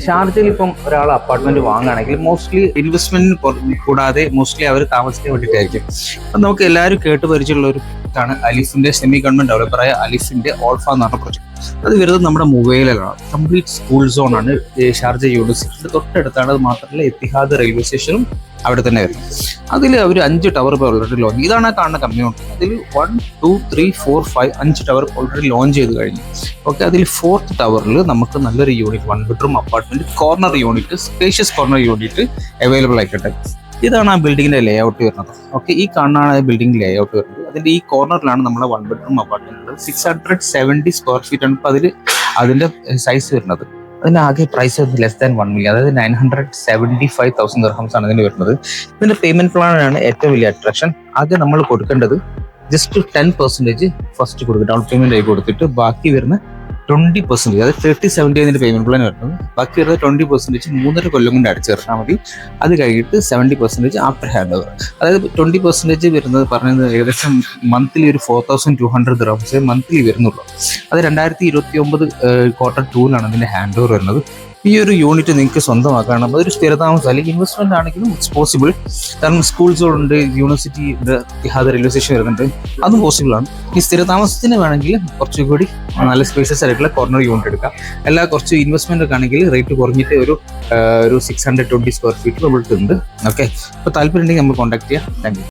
ഷാർജയിൽ ഇപ്പം ഒരാൾ അപ്പാർട്ട്മെന്റ് വാങ്ങുകയാണെങ്കിൽ മോസ്റ്റ്ലി ഇൻവെസ്റ്റ്മെന്റിന് കൂടാതെ മോസ്റ്റ്ലി അവർ താമസിക്കാൻ വേണ്ടിയിട്ടായിരിക്കും. അപ്പം നമുക്ക് എല്ലാവരും കേട്ട് പരിചയമുള്ള ഒരു ഇതാണ് അലിഫിന്റെ സെമി ഗവൺമെന്റ് ഡെവലപ്പറായ അലിഫിന്റെ ഓൾഫ എന്ന് പറഞ്ഞ പ്രൊജക്ട്. അത് വരുന്നത് നമ്മുടെ മൊബൈലിലാണ്. കംപ്ലീറ്റ് സ്കൂൾ സോൺ ആണ് ഷാർജ യൂണിവേഴ്സിറ്റിയുടെ തൊട്ടടുത്താണ്. അത് മാത്രമല്ല എത്തിഹാദ് റെയിൽവേ സ്റ്റേഷനും അവിടെ തന്നെ വരുന്നത്. അതിൽ അവർ 5 ടവർ ഇപ്പോൾ ഓൾറെഡി ലോഞ്ച്. ഇതാണ് കാണുന്ന കമ്മ്യൂണിറ്റി. അതിൽ 1, 2, 3, 4, 5 5 ടവർ ഓൾറെഡി ലോഞ്ച് ചെയ്ത് കഴിഞ്ഞു. ഓക്കെ, അതിൽ 4th ടവറിൽ നമുക്ക് നല്ലൊരു unit 1 bedroom apartment corner unit, spacious corner unit available ആയിക്കട്ടെ. ഇതാണ് ആ ബിൽഡിങ്ങിന്റെ ലേ ഔട്ട് വരുന്നത്. ഓക്കെ, ഈ കാണാനാണ് ബിൽഡിംഗ് ലേ ഔട്ട് വരുന്നത്. അതിന്റെ ഈ കോർണറിലാണ് നമ്മുടെ 1 ബെഡ്റൂം അപ്പാർട്ട്മെന്റ് 670 സ്ക്വയർ ഫീറ്റ് ആണ് ഇപ്പോൾ അതിന്റെ സൈസ് വരുന്നത്. അതിന്റെ ആകെ പ്രൈസ് ലെസ് ദാൻ 1 മില്യൺ, അതായത് 975,000 ദിർഹംസ് ആണ് ഇതിന് വരുന്നത്. ഇതിന്റെ പേയ്മെന്റ് പ്ലാനാണ് ഏറ്റവും വലിയ അട്രാക്ഷൻ. ആദ്യം നമ്മൾ കൊടുക്കേണ്ടത് ജസ്റ്റ് 10% ഫസ്റ്റ് കൊടുക്കുക, ഡൗൺ പേയ്മെന്റ് ആയി കൊടുത്തിട്ട് ബാക്കി വരുന്ന 20%, അതായത് 30-70 അതിന്റെ പേയ്മെന്റ് പ്ലാൻ വരുന്നത്. ബാക്കി വരുന്നത് 20% 3.5 കൊല്ലം കൊണ്ട് അടിച്ചു തീർത്താൽ മതി. അത് കഴിഞ്ഞിട്ട് 70% ആഫ്റ്റർ ഹാൻഡ് ഓവർ. അതായത് 20% വരുന്നത് പറഞ്ഞത് ഏകദേശം മന്ത്ലി ഒരു 4,200 ദിർഹംസ് മന്ത്ലി വരുന്നുള്ളൂ. അത് 2029 Q2 അതിന്റെ ഹാൻഡ് ഓവർ വരുന്നത്. ഈ ഒരു യൂണിറ്റ് നിങ്ങൾക്ക് സ്വന്തമാക്കണം. അതൊരു സ്ഥിരതാമസം അല്ലെങ്കിൽ ഇൻവെസ്റ്റ്മെന്റ് ആണെങ്കിലും ഇറ്റ്സ് പോസിബിൾ. കാരണം സ്കൂൾസുകളുണ്ട്, യൂണിവേഴ്സിറ്റി ഇത്തിഹാദ് റെയിൽവേ സ്റ്റേഷൻ വരുന്നുണ്ട്, അതും പോസിബിൾ ആണ്. ഈ സ്ഥിരതാമസത്തിന് വേണമെങ്കിൽ കുറച്ചുകൂടി നല്ല സ്പേസസ് ആയിട്ടുള്ള കോർണർ യൂണിറ്റ് എടുക്കാം. എല്ലാ കുറച്ച് ഇൻവെസ്റ്റ്മെന്റ് ഒക്കെ ആണെങ്കിൽ റേറ്റ് കുറഞ്ഞിട്ട് ഒരു 620 സ്ക്വയർ ഫീറ്റ് നമ്മൾക്ക് ഉണ്ട്. ഓക്കെ, അപ്പോൾ താല്പര്യം ഉണ്ടെങ്കിൽ നമ്മൾ കോൺടാക്ട് ചെയ്യാം. Thank you.